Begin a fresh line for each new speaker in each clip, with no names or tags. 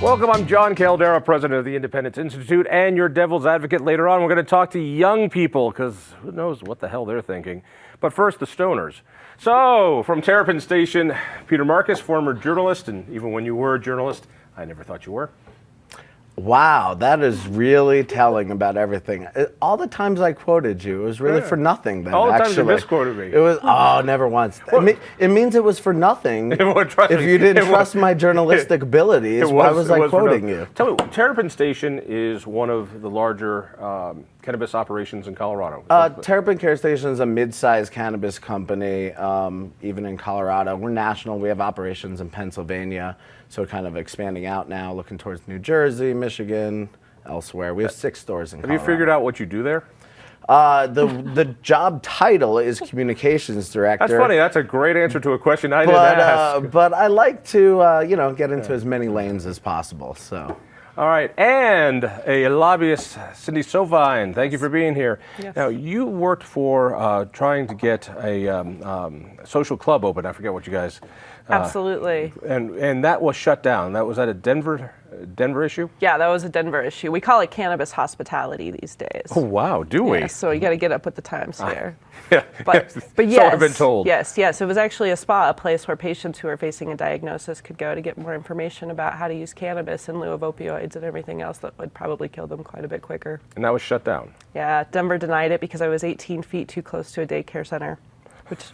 Welcome, I'm Jon Caldara, president of the Independence Institute and your devil's advocate. Later on, we're going to talk to young people because who knows what the hell they're thinking. But first, the stoners. So, from Terrapin Station, Peter Marcus, former journalist, and even when you were a journalist, I never thought you were.
Wow, that is really telling about everything. All the times I quoted you, it was really for nothing then,
all the
actually.
times you misquoted me.
It was, never once. It means it was for nothing if you didn't trust my journalistic abilities. Why was I quoting you?
Tell me, Terrapin Station is one of the larger cannabis operations in Colorado.
Terrapin Care Station is a mid-sized cannabis company, even in Colorado. We're national. We have operations in Pennsylvania, so kind of expanding out now, looking towards New Jersey, Michigan, elsewhere. We have 6 stores in Colorado.
Have you figured out what you do there?
The job title is communications director.
That's funny. That's a great answer to a question I didn't ask.
But I like to, get into as many lanes as possible. So.
All right, and a lobbyist, Cindy Sovine. Thank you for being here.
Yes.
Now, you worked for trying to get a social club open. I forget what you guys.
Absolutely.
And that was shut down. Was that a Denver issue?
Yeah, that was a Denver issue. We call it cannabis hospitality these days.
Oh wow, do we?
Yeah, so you got to get up with the times here.
Yeah.
But yes,
so I've been told.
Yes. It was actually a spa, a place where patients who are facing a diagnosis could go to get more information about how to use cannabis in lieu of opioids and everything else that would probably kill them quite a bit quicker.
And that was shut down.
Yeah, Denver denied it because I was 18 feet too close to a daycare center, which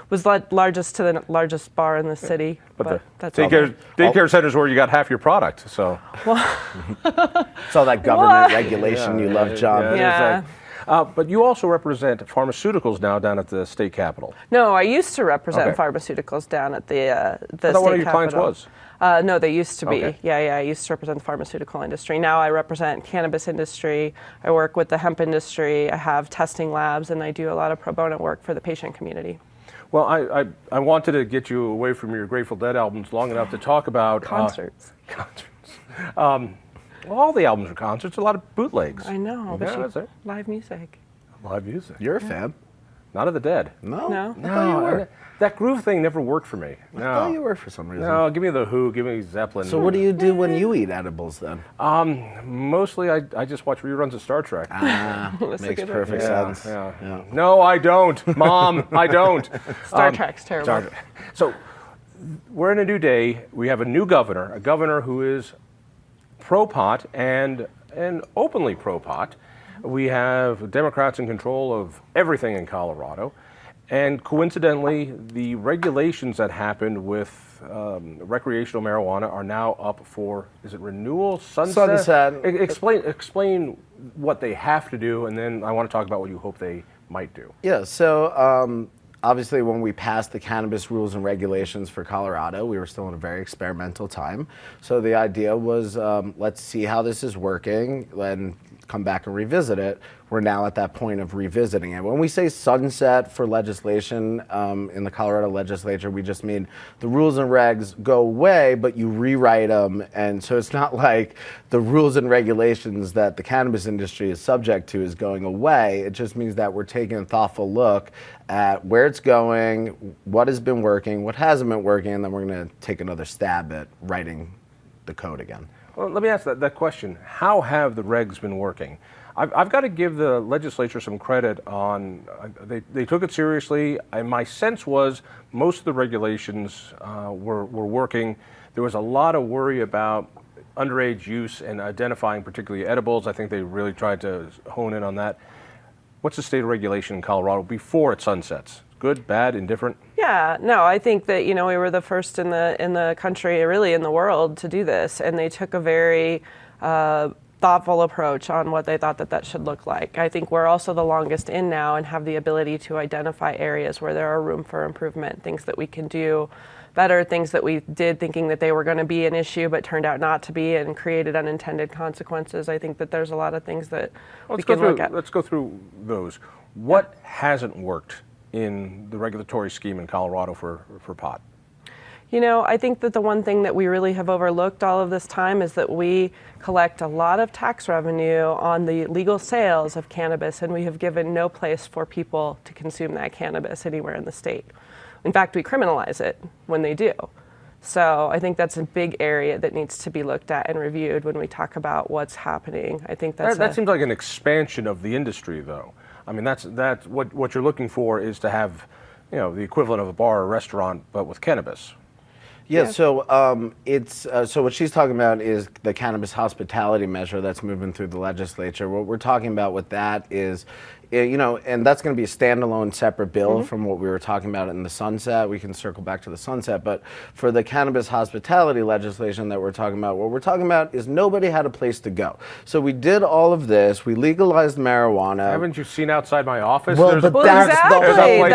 was largest to the largest bar in the city.
But
that's
daycare centers where you got half your product. So.
It's all that government regulation you love, Jon.
Yeah.
But you also represent pharmaceuticals now down at the state capitol.
No, I used to represent pharmaceuticals down at the state capitol.
One of your clients was?
No, they used to be.
Okay.
Yeah, I used to represent the pharmaceutical industry. Now I represent cannabis industry. I work with the hemp industry. I have testing labs, and I do a lot of pro bono work for the patient community.
Well, I wanted to get you away from your Grateful Dead albums long enough to talk about
concerts.
All the albums are concerts. A lot of bootlegs.
I know, but live music.
Live music.
You're a fan?
Not of the Dead.
No.
No.
I thought you were.
That groove thing never worked for me. No.
I thought you were for some reason.
No, give me the Who, give me Zeppelin.
So what do you do when you eat edibles then?
Mostly I just watch reruns of Star Trek.
Makes perfect sense.
Yeah. No, I don't, Mom. I don't.
Star Trek's terrible.
So we're in a new day. We have a new governor, a governor who is pro-pot and openly pro-pot. We have Democrats in control of everything in Colorado. And coincidentally, the regulations that happened with recreational marijuana are now up for, is it renewal? Sunset. Explain what they have to do, and then I want to talk about what you hope they might do.
Yeah, so obviously when we passed the cannabis rules and regulations for Colorado, we were still in a very experimental time. So the idea was, let's see how this is working, then come back and revisit it. We're now at that point of revisiting it. When we say sunset for legislation in the Colorado legislature, we just mean the rules and regs go away, but you rewrite them. And so it's not like the rules and regulations that the cannabis industry is subject to is going away. It just means that we're taking a thoughtful look at where it's going, what has been working, what hasn't been working, and then we're going to take another stab at writing the code again.
Well, let me ask that question. How have the regs been working? I've got to give the legislature some credit on, they took it seriously, and my sense was most of the regulations were working. There was a lot of worry about underage use and identifying particularly edibles. I think they really tried to hone in on that. What's the state of regulation in Colorado before it sunsets? Good, bad, indifferent?
Yeah, no, I think that, we were the first in the country, really in the world, to do this, and they took a very thoughtful approach on what they thought that should look like. I think we're also the longest in now and have the ability to identify areas where there are room for improvement, things that we can do better, things that we did thinking that they were going to be an issue but turned out not to be and created unintended consequences. I think that there's a lot of things that we can look at.
Let's go through those. What hasn't worked in the regulatory scheme in Colorado for pot?
I think that the one thing that we really have overlooked all of this time is that we collect a lot of tax revenue on the legal sales of cannabis, and we have given no place for people to consume that cannabis anywhere in the state. In fact, we criminalize it when they do. So I think that's a big area that needs to be looked at and reviewed when we talk about what's happening. I think
that seems like an expansion of the industry, though. I mean, that's what you're looking for is to have, the equivalent of a bar or restaurant, but with cannabis.
Yeah, so it's so what she's talking about is the cannabis hospitality measure that's moving through the legislature. What we're talking about with that is, and that's going to be a standalone separate bill from what we were talking about in the sunset. We can circle back to the sunset, but for the cannabis hospitality legislation that we're talking about, what we're talking about is nobody had a place to go. So we did all of this. We legalized marijuana.
Haven't you seen outside my office?
Well, but that's
the point.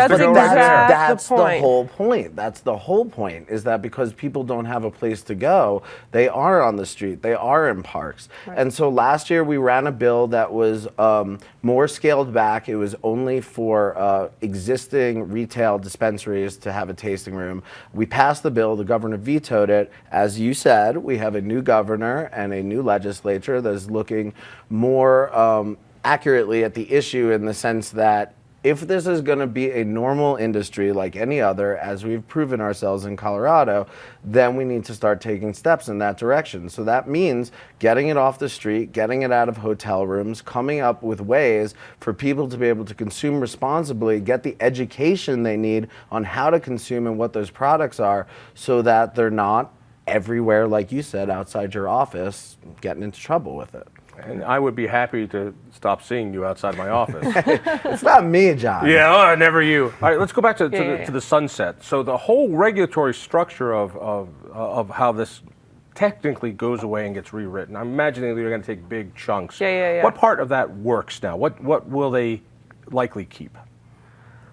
The whole point. That's the whole point, is that because people don't have a place to go, they are on the street, they are in parks. Right. And so last year we ran a bill that was more scaled back. It was only for existing retail dispensaries to have a tasting room. We passed the bill, the governor vetoed it. As you said, we have a new governor and a new legislature that is looking more accurately at the issue, in the sense that if this is going to be a normal industry like any other, as we've proven ourselves in Colorado, then we need to start taking steps in that direction. So that means getting it off the street, getting it out of hotel rooms, coming up with ways for people to be able to consume responsibly, get the education they need on how to consume and what those products are, so that they're not everywhere, like you said, outside your office, getting into trouble with it.
And I would be happy to stop seeing you outside my office.
It's not me, Jon.
Yeah, never you. All right, let's go back to the sunset. So the whole regulatory structure of how this technically goes away and gets rewritten, I'm imagining that you're going to take big chunks.
Yeah.
What part of that works now? What will they likely keep?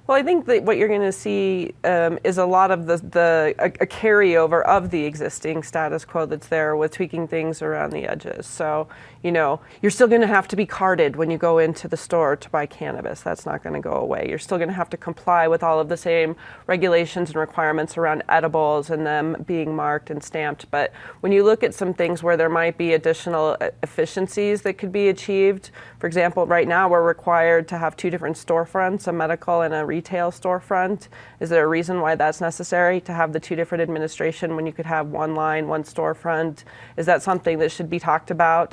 Well, I think that what you're going to see is a lot of a carryover of the existing status quo that's there, with tweaking things around the edges. So, you're still going to have to be carded when you go into the store to buy cannabis. That's not going to go away. You're still going to have to comply with all of the same regulations and requirements around edibles and them being marked and stamped. But when you look at some things where there might be additional efficiencies that could be achieved, for example, right now we're required to have two different storefronts, a medical and a retail storefront. Is there a reason why that's necessary, to have the two different administration when you could have one line, one storefront? Is that something that should be talked about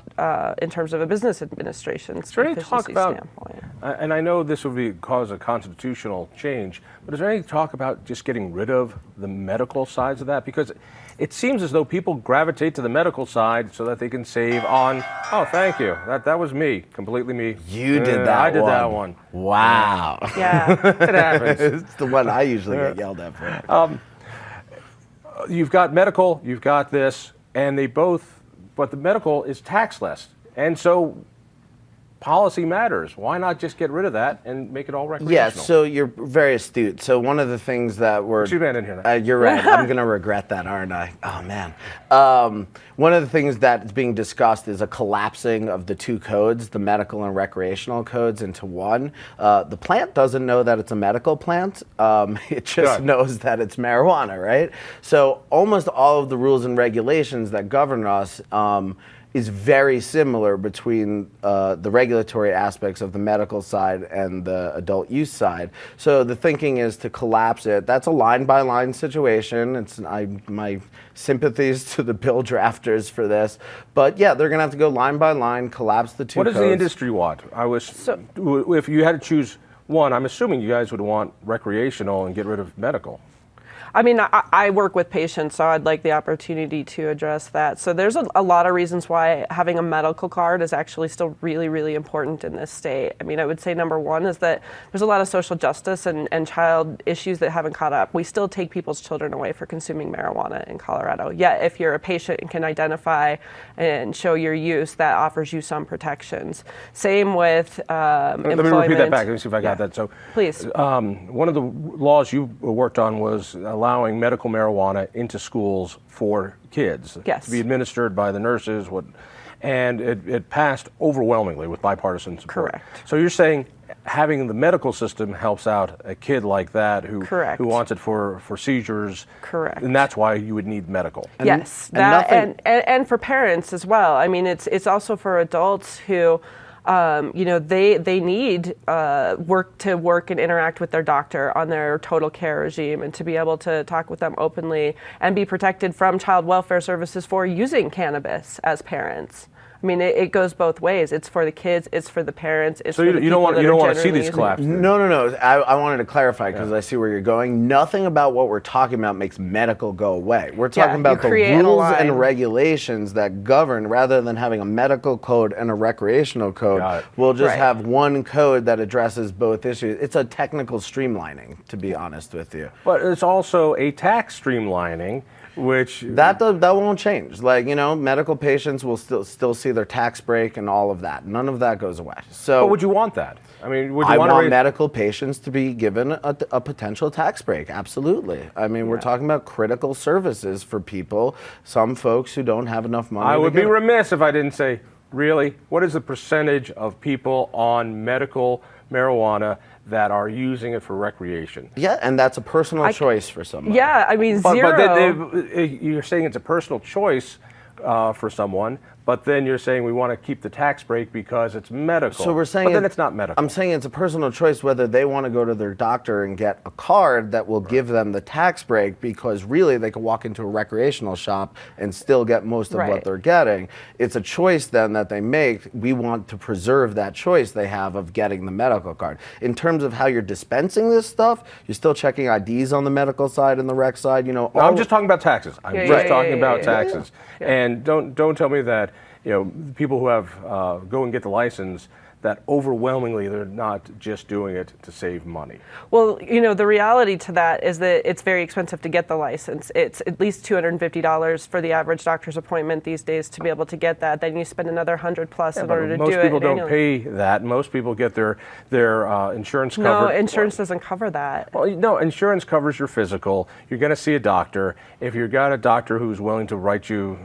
in terms of a business administration's efficiency standpoint?
And I know this would cause a constitutional change, but is there any talk about just getting rid of the medical sides of that? Because it seems as though people gravitate to the medical side so that they can save on, oh, thank you. That was me, completely me.
You did that
I did that one.
Wow.
Yeah.
It happens.
It's the one I usually get yelled at for.
You've got medical, you've got this, and but the medical is taxless. And so policy matters. Why not just get rid of that and make it all recreational?
Yeah, so you're very astute. So one of the things that we're...
Excuse me, I didn't hear that.
You're right. I'm going to regret that, aren't I? Oh, man. One of the things that's being discussed is a collapsing of the two codes, the medical and recreational codes, into one. The plant doesn't know that it's a medical plant. It just knows that it's marijuana, right? So almost all of the rules and regulations that govern us is very similar between the regulatory aspects of the medical side and the adult use side. So the thinking is to collapse it. That's a line-by-line situation. My sympathies to the bill drafters for this. But yeah, they're going to have to go line by line, collapse the two
What
codes.
does the industry want? If you had to choose one, I'm assuming you guys would want recreational and get rid of medical.
I mean, I work with patients, so I'd like the opportunity to address that. So there's a lot of reasons why having a medical card is actually still really, really important in this state. I mean, I would say number one is that there's a lot of social justice and child issues that haven't caught up. We still take people's children away for consuming marijuana in Colorado. Yet, if you're a patient and can identify and show your use, that offers you some protections. Same with employment.
Let me repeat that back. Let me see if I got that. So,
please.
One of the laws you worked on was allowing medical marijuana into schools for kids to be administered by the nurses, and it passed overwhelmingly with bipartisan support.
Correct.
So you're saying having the medical system helps out a kid like that who
Correct.
who wants it for seizures.
Correct.
And that's why you would need medical.
Yes,
and
that
nothing-
and for parents as well. I mean, it's also for adults who, they need work and interact with their doctor on their total care regime, and to be able to talk with them openly and be protected from child welfare services for using cannabis as parents. I mean, it goes both ways. It's for the kids, it's for the parents, it's
So
for the
you don't
people
want
that
to see
are
these
generally
collapse.
No. I wanted to clarify because I see where you're going. Nothing about what we're talking about makes medical go away. We're talking
you
about the
create a
rules
line.
and regulations that govern, rather than having a medical code and a recreational code.
Got it.
We'll just
Right.
have one code that addresses both issues. It's a technical streamlining, to be honest with you.
But it's also a tax streamlining, which
That won't change. Like, medical patients will still see their tax break and all of that. None of that goes away. So
But would you want that? I mean, would you
I
want to
want
raise,
medical patients to be given a potential tax break. Absolutely. I mean, we're talking about critical services for people, some folks who don't have enough money.
I
to
would be
get it.
remiss if I didn't say, really, what is the percentage of people on medical marijuana that are using it for recreation?
Yeah, and that's a personal choice for someone.
Yeah, I mean, zero.
But you're saying it's a personal choice for someone, but then you're saying we want to keep the tax break because it's medical.
So we're saying,
but then it's not medical.
I'm saying it's a personal choice whether they want to go to their doctor and get a card that will give them the tax break, because really they can walk into a recreational shop and still get most of what
Right.
they're getting. It's a choice then that they make. We want to preserve that choice they have of getting the medical card. In terms of how you're dispensing this stuff, you're still checking IDs on the medical side and the rec side.
No, I'm just talking about taxes. I'm
Yeah,
just
yeah,
talking
yeah,
about
yeah, yeah.
taxes. And don't tell me that people who have go and get the license, that overwhelmingly they're not just doing it to save money.
Well, the reality to that is that it's very expensive to get the license. It's at least $250 for the average doctor's appointment these days to be able to get that. Then you spend another $100+ in order to
Most
do it.
people don't
annually.
pay that. Most people get their insurance
No,
covered.
insurance doesn't cover that.
Well, no, insurance covers your physical. You're going to see a doctor. If you've got a doctor who's willing to write you,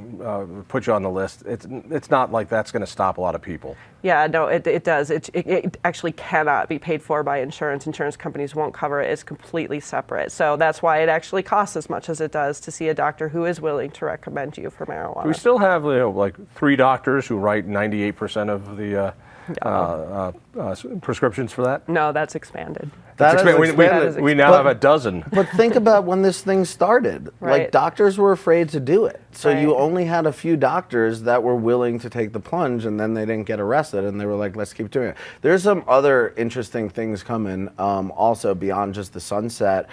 put you on the list, it's not like that's going to stop a lot of people.
Yeah, no, it does. It actually cannot be paid for by insurance. Insurance companies won't cover it. It's completely separate. So that's why it actually costs as much as it does to see a doctor who is willing to recommend you for marijuana.
We still have like 3 doctors who write 98% of the prescriptions for that.
No, that's expanded.
That
It's
is
expanded. We now
But-
have a dozen.
But think about when this thing started. Like,
Right.
doctors were afraid to do it. So you
Right.
only had a few doctors that were willing to take the plunge, and then they didn't get arrested, and they were like, let's keep doing it. There's some other interesting things coming also beyond just the sunset,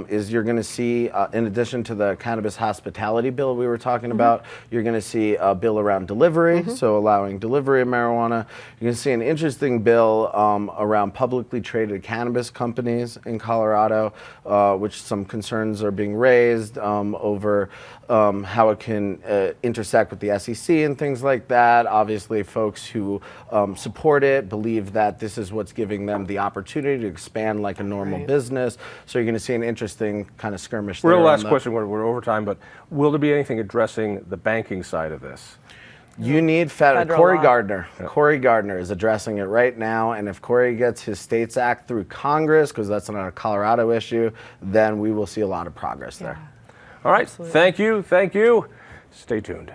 is you're going to see, in addition to the cannabis hospitality bill we were talking about, you're going to see a bill around delivery, so allowing delivery of marijuana. You're going to see an interesting bill around publicly traded cannabis companies in Colorado, which some concerns are being raised over how it can intersect with the SEC and things like that. Obviously, folks who support it believe that this is what's giving them the opportunity to expand like a normal business. So you're going to see an interesting kind of skirmish there.
Real
on
last
the-
question, we're over time, but will there be anything addressing the banking side of this?
You need
Federal
Cory
law.
Gardner. Cory Gardner is addressing it right now, and if Cory gets his States Act through Congress, because that's not a Colorado issue, then we will see a lot of progress there.
All right, thank you. Stay tuned.